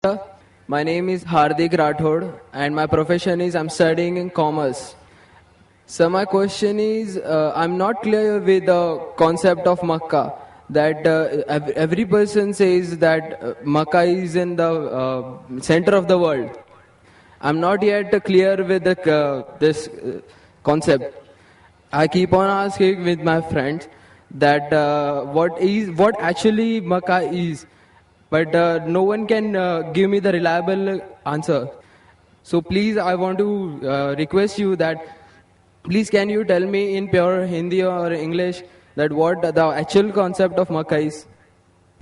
My name is Hardik Rathod and my profession is I'm studying in commerce. So my question is, I'm not clear with the concept of Makkah. That every person says that Makkah is in the center of the world. I'm not yet clear with this concept. I keep on asking with my friends that what actually Makkah is, but no one can give me the reliable answer. So please, I want to request you that please can you tell me in pure Hindi or English that what the actual concept of Makkah is?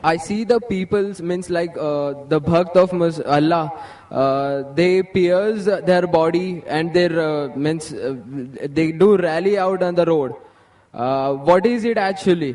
I see the peoples means like the bhakt of Allah. They pierce their body and their means they do rally out on the road. What is it actually?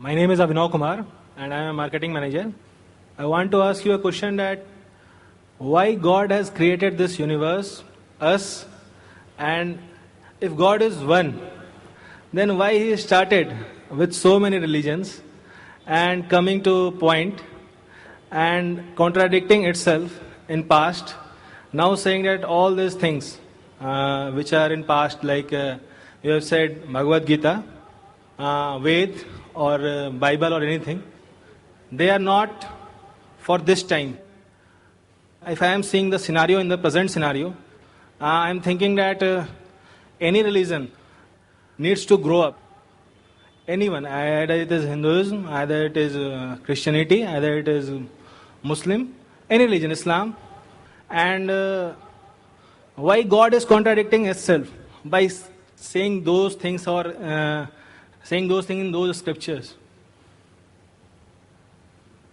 My name is Abhinav Kumar and I am a marketing manager. I want to ask you a question that why God has created this universe, us, and if God is one, then why He started with so many religions and coming to point and contradicting itself in past, now saying that all these things which are in past, like you have said Bhagavad Gita, Ved or Bible or anything, they are not for this time. If I am seeing the scenario in the present scenario, I am thinking that any religion needs to grow up. Anyone, either it is Hinduism, either it is Christianity, either it is Muslim, any religion, Islam. And why God is contradicting itself by saying those things or saying those things in those scriptures?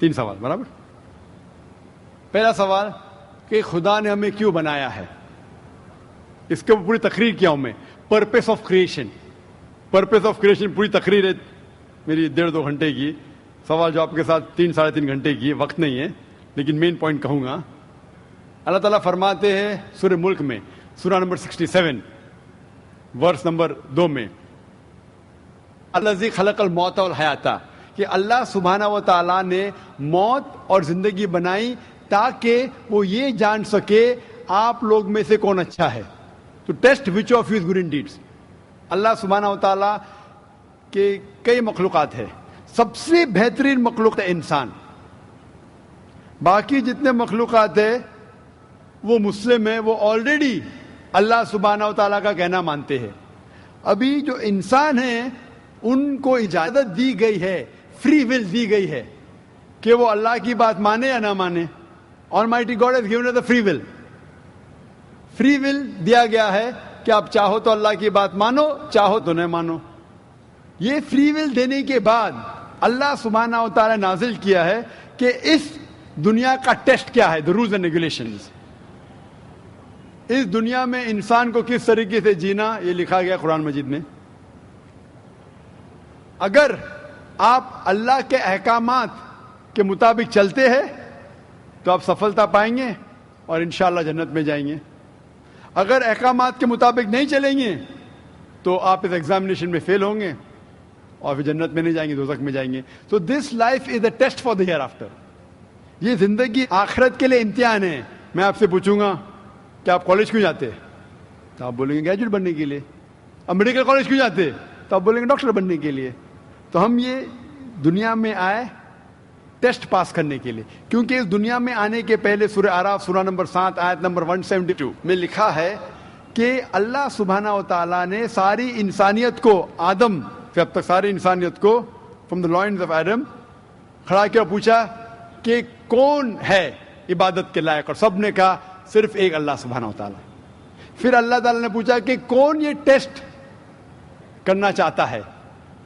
3 سوال برابر. پہلا سوال کہ خدا نے ہمیں کیوں بنایا ہے, اس کے پوری تقریر کیا ہوں میں. Purpose of creation, purpose of creation پوری تقریر ہے میری 1.5-2 گھنٹے کی. سوال جواب کے ساتھ 3-3.5 گھنٹے کی, وقت نہیں ہے, لیکن مین پوائنٹ کہوں گا. اللہ تعالیٰ فرماتے ہیں سورہ ملک میں, سورہ نمبر 67 ورس نمبر 2 میں, الذی خلق الموت والحیات, کہ اللہ سبحانہ و تعالیٰ نے موت اور زندگی بنائی تاکہ وہ یہ جان سکے آپ لوگ میں سے کون اچھا ہے. تو test which of you is good in deeds. اللہ سبحانہ و تعالیٰ کے کئی مخلوقات ہے, سب سے بہترین مخلوق ہے انسان. باقی جتنے مخلوقات ہیں وہ مسلم ہیں, وہ آلریڈی اللہ سبحانہ و تعالیٰ کا کہنا مانتے ہیں. ابھی جو انسان ہیں ان کو اجازت دی گئی ہے, فری ول دی گئی ہے کہ وہ اللہ کی بات مانے یا نہ مانے. Almighty God has given us the free will. Free will دیا گیا ہے کہ آپ چاہو تو اللہ کی بات مانو, چاہو تو نہ مانو. یہ فری ول دینے کے بعد اللہ سبحانہ و تعالیٰ نازل کیا ہے کہ اس دنیا کا ٹیسٹ کیا ہے, the rules and regulations. اس دنیا میں انسان کو کس طریقے سے جینا, یہ لکھا گیا قرآن مجید میں. اگر آپ اللہ کے احکامات کے مطابق چلتے ہیں تو آپ سفلتا پائیں گے اور انشاءاللہ جنت میں جائیں گے. اگر احکامات کے مطابق نہیں چلیں گے تو آپ اس ایگزامینیشن میں فیل ہوں گے اور پھر جنت میں نہیں جائیں گے, دوزخ میں جائیں گے. So this life is a test for the hereafter. یہ زندگی آخرت کے لیے امتحان ہے. میں آپ سے پوچھوں گا کہ آپ کالج کیوں جاتے, تو آپ بولیں گے گریجویٹ بننے کے لیے. اب میڈیکل کالج کیوں جاتے, تو آپ بولیں گے ڈاکٹر بننے کے لیے. تو ہم یہ دنیا میں آئے ٹیسٹ پاس کرنے کے لیے, کیونکہ اس دنیا میں آنے کے پہلے سورہ اعراف سورہ نمبر 7 آیت نمبر 172 میں لکھا ہے کہ اللہ سبحانہ و تعالیٰ نے ساری انسانیت کو, آدم سے اب تک ساری انسانیت کو from the lines of Adam کھڑا کیا, پوچھا کہ کون ہے عبادت کے لائق, اور سب نے کہا صرف ایک اللہ سبحانہ و تعالیٰ. پھر اللہ تعالیٰ نے پوچھا کہ کون یہ ٹیسٹ کرنا چاہتا ہے,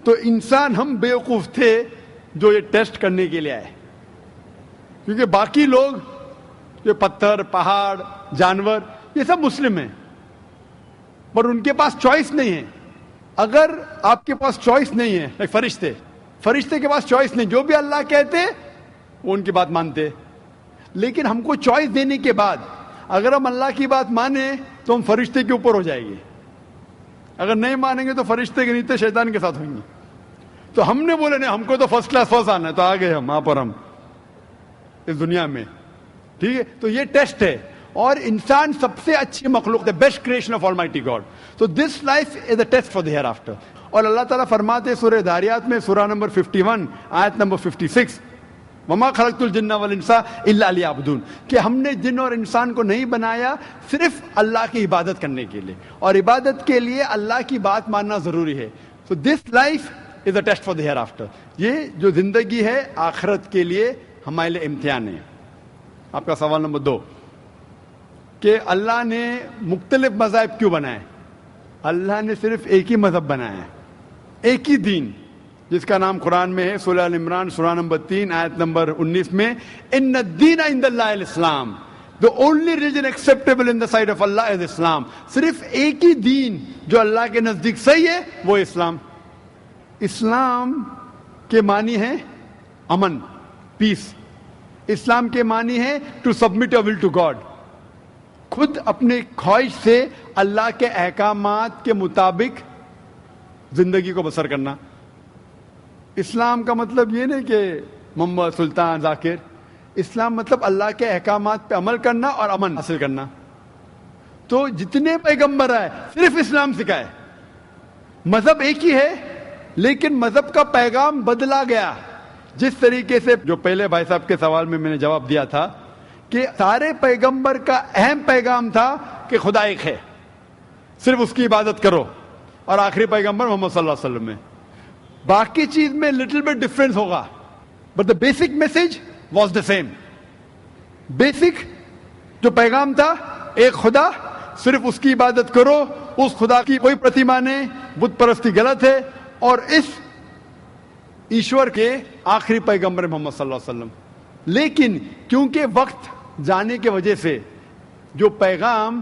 تو انسان ہم بیوقوف تھے جو یہ ٹیسٹ کرنے کے لیے آئے, کیونکہ باقی لوگ یہ پتھر, پہاڑ, جانور یہ سب مسلم ہیں, پر ان کے پاس چوائس نہیں ہے. اگر آپ کے پاس چوائس نہیں ہے, ایک فرشتے کے پاس چوائس نہیں, جو بھی اللہ کہتے وہ ان کی بات مانتے. لیکن ہم کو چوائس دینے کے بعد اگر ہم اللہ کی بات مانیں تو ہم فرشتے کے اوپر ہو جائیں گے, اگر نہیں مانیں گے تو فرشتے کے نیچے شیطان کے ساتھ ہوئیں گے. تو ہم نے بولے نہیں, ہم کو تو فرسٹ کلاس فرسٹ آنا ہے, تو آ گئے ہم وہاں پر, ہم اس دنیا میں. ٹھیک ہے, تو یہ ٹیسٹ ہے, اور انسان سب سے اچھی مخلوق ہے, best creation of almighty God. تو this life is a test for the hereafter. اور اللہ تعالیٰ فرماتے سورہ داریات میں سورہ نمبر 51 آیت نمبر 56, وما خلقت الجن والانس الا لیعبدون, کہ ہم نے جن اور انسان کو نہیں بنایا صرف اللہ کی عبادت کرنے کے لیے, اور عبادت کے لیے اللہ کی بات ماننا ضروری ہے. So this life is a test for the hereafter. یہ جو زندگی ہے آخرت کے لیے ہمارے لیے امتحان ہے. آپ کا سوال نمبر 2 کہ اللہ نے مختلف مذاہب کیوں بنائے. اللہ نے صرف ایک ہی مذہب بنایا ہے, ایک ہی دین, جس کا نام قرآن میں ہے سورہ ال عمران سورہ نمبر 3 آیت نمبر 19 میں, ان الدین عند اللہ الاسلام, the only religion acceptable in the sight of Allah is Islam. صرف ایک ہی دین جو اللہ کے نزدیک صحیح ہے وہ اسلام. اسلام کے معنی ہے امن, پیس. اسلام کے معنی ہے to submit your will to God, خود اپنے خواہش سے اللہ کے احکامات کے مطابق زندگی کو بسر کرنا. اسلام کا مطلب یہ نہیں کہ محمد سلطان ذاکر, اسلام مطلب اللہ کے احکامات پہ عمل کرنا اور امن حاصل کرنا. تو جتنے پیغمبر آئے صرف اسلام سکھائے. مذہب ایک ہی ہے لیکن مذہب کا پیغام بدلا گیا. جس طریقے سے جو پہلے بھائی صاحب کے سوال میں نے جواب دیا تھا کہ سارے پیغمبر کا اہم پیغام تھا کہ خدا ایک ہے, صرف اس کی عبادت کرو, اور آخری پیغمبر محمد صلی اللہ علیہ وسلم میں باقی چیز میں لٹل بٹ ڈفرینس ہوگا, but the basic message was the same. Basic جو پیغام تھا ایک خدا, صرف اس کی عبادت کرو, اس خدا کی کوئی پرتیما نہیں, بت پرستی غلط ہے, اور اس ایشور کے آخری پیغمبر محمد صلی اللہ علیہ وسلم. لیکن کیونکہ وقت جانے کی وجہ سے جو پیغام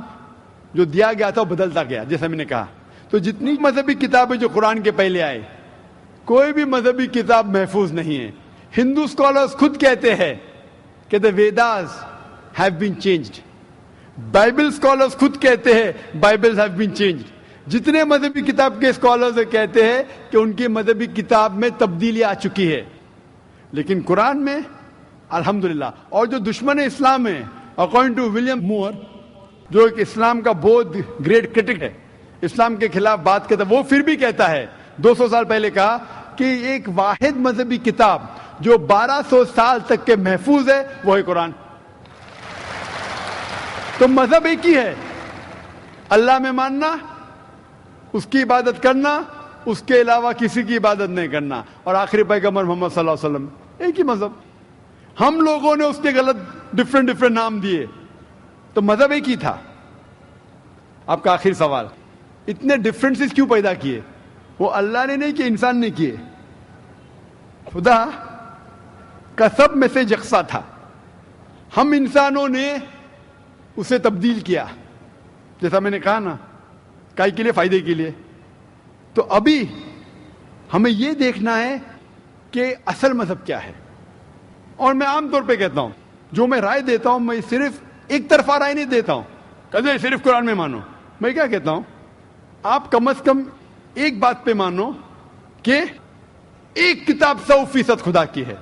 جو دیا گیا تھا وہ بدلتا گیا, جیسا میں نے کہا. تو جتنی مذہبی کتابیں جو قرآن کے پہلے آئے, کوئی بھی مذہبی کتاب محفوظ نہیں ہے. ہندو اسکالرز خود کہتے ہیں کہ the Vedas have been changed. Bible scholars خود کہتے ہیں بائبل have been changed. جتنے مذہبی کتاب کے اسکالرز کہتے ہیں کہ ان کی مذہبی کتاب میں تبدیلی آ چکی ہے. لیکن قرآن میں الحمدللہ, اور جو دشمن اسلام ہے اکارڈنگ ٹو ولیم مور, جو ایک اسلام کا بہت گریٹ کرٹک ہے, اسلام کے خلاف بات کرتا ہے, وہ پھر بھی کہتا ہے 200 سال پہلے کہا کہ ایک واحد مذہبی کتاب جو 1200 سال تک کے محفوظ ہے وہ ہے قرآن. تو مذہب ایک ہی ہے, اللہ میں ماننا, اس کی عبادت کرنا, اس کے علاوہ کسی کی عبادت نہیں کرنا, اور آخری پیغمبر محمد صلی اللہ علیہ وسلم, ایک ہی مذہب. ہم لوگوں نے اس کے غلط ڈفرنٹ نام دیے, تو مذہب ایک ہی تھا. آپ کا آخری سوال, اتنے ڈفرینسز کیوں پیدا کیے؟ وہ اللہ نے نہیں کیے, انسان نے کیے. خدا کا سب میں سے یکساں تھا, ہم انسانوں نے اسے تبدیل کیا, جیسا میں نے کہا نا, کائی کے لیے, فائدے کے لیے. تو ابھی ہمیں یہ دیکھنا ہے کہ اصل مذہب کیا ہے. اور میں عام طور پہ کہتا ہوں, جو میں رائے دیتا ہوں, میں صرف ایک طرفہ رائے نہیں دیتا ہوں کہ صرف قرآن میں مانو. میں کیا کہتا ہوں, آپ کم از کم ایک بات پہ مانو کہ ایک کتاب 100% خدا کی ہے.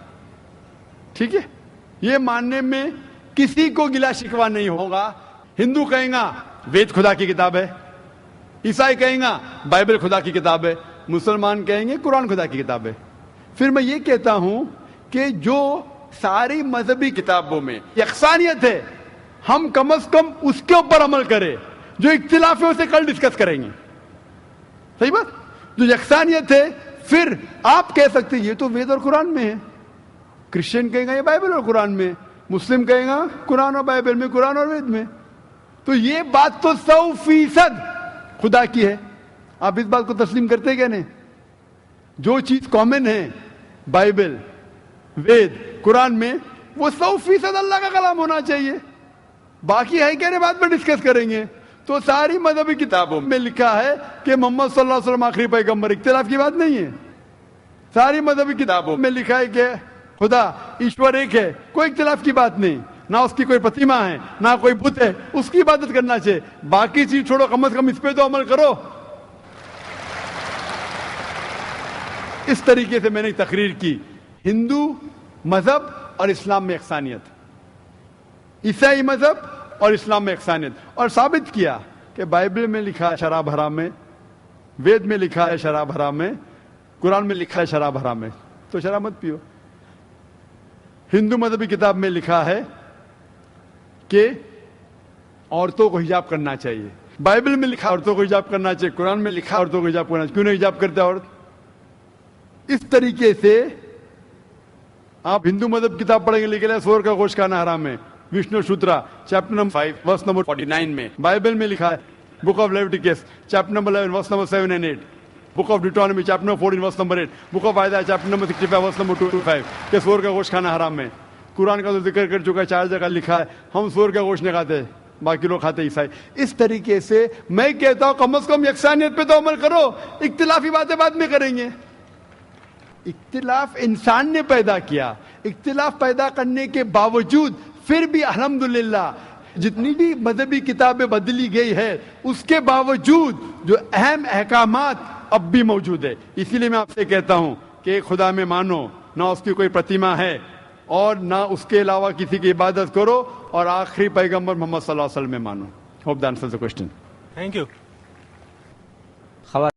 ٹھیک ہے, یہ ماننے میں کسی کو گلا شکوا نہیں ہوگا. ہندو کہیں گا وید خدا کی کتاب ہے, عیسائی کہیں گا بائبل خدا کی کتاب ہے, مسلمان کہیں گے قرآن خدا کی کتاب ہے. پھر میں یہ کہتا ہوں کہ جو ساری مذہبی کتابوں میں یکسانیت ہے, ہم کم از کم اس کے اوپر عمل کریں. جو اختلاف ہے اسے کل ڈسکس کریں گے. صحیح بات, جو یکسانیت ہے, پھر آپ کہہ سکتے یہ تو وید اور قرآن میں ہے, کرسچن کہیں گا یہ بائبل اور قرآن میں, مسلم کہیں گا قرآن اور بائبل میں, قرآن اور وید میں. تو یہ بات تو 100% خدا کی ہے. آپ اس بات کو تسلیم کرتے کیا نہیں؟ جو چیز کامن ہے بائبل, وید, قرآن میں, وہ 100% اللہ کا کلام ہونا چاہیے. باقی ہے کہنے بعد میں ڈسکس کریں گے. تو ساری مذہبی کتابوں میں لکھا ہے کہ محمد صلی اللہ علیہ وسلم آخری پیغمبر, اختلاف کی بات نہیں ہے. ساری مذہبی کتابوں میں لکھا ہے کہ خدا ایشور ایک ہے, کوئی اختلاف کی بات نہیں. نہ اس کی کوئی پرتیما ہے, نہ کوئی بت ہے, اس کی عبادت کرنا چاہیے. باقی چیز چھوڑو, کم از کم اس پہ تو عمل کرو. اس طریقے سے میں نے تقریر کی, ہندو مذہب اور اسلام میں یکسانیت, عیسائی مذہب اور اسلام میں یکسانیت, اور ثابت کیا کہ بائبل میں لکھا ہے شراب حرام ہے, وید میں لکھا ہے شراب حرام ہے, قرآن میں لکھا ہے شراب حرام ہے, تو شراب مت پیو. ہندو مذہبی کتاب میں لکھا ہے کہ عورتوں کو حجاب کرنا چاہیے, بائبل میں لکھا عورتوں کو حجاب کرنا چاہیے, قرآن میں لکھا عورتوں کو حجاب کرنا چاہیے. کیوں نہیں حجاب کرتے عورت؟ اس طریقے سے آپ ہندو مذہب کتاب پڑھیں گے, لکھا ہے سور کا گوشت کھانا حرام ہے, وشنو شوترا چیپٹر نمبر 5 ورس نمبر 49 میں. بائبل میں لکھا ہے book of Leviticus chapter number 11 verse number 7 and 8, book of Deuteronomy chapter number 14 verse number 8, book of Isaiah chapter number 65 verse number 2 to 5 کہ سور کا گوشت کھانا حرام ہے. قرآن کا تو ذکر کر چکا ہے, 4 جگہ لکھا ہے ہم سور کا گوشت نہیں کھاتے, باقی لوگ کھاتے عیسائی. اس طریقے سے میں کہتا ہوں کم از کم یکسانیت پہ تو عمل کرو, اختلافی باتیں بعد میں کریں گے. اختلاف انسان نے پیدا کیا, اختلاف پیدا کرنے کے باوجود پھر بھی الحمدللہ جتنی بھی مذہبی کتابیں بدلی گئی ہے, اس کے باوجود جو اہم احکامات اب بھی موجود ہے. اسی لیے میں آپ سے کہتا ہوں کہ ایک خدا میں مانو, نہ اس کی کوئی پرتیما ہے اور نہ اس کے علاوہ کسی کی عبادت کرو, اور آخری پیغمبر محمد صلی اللہ علیہ وسلم میں مانو. Hope that answers the question. Thank you.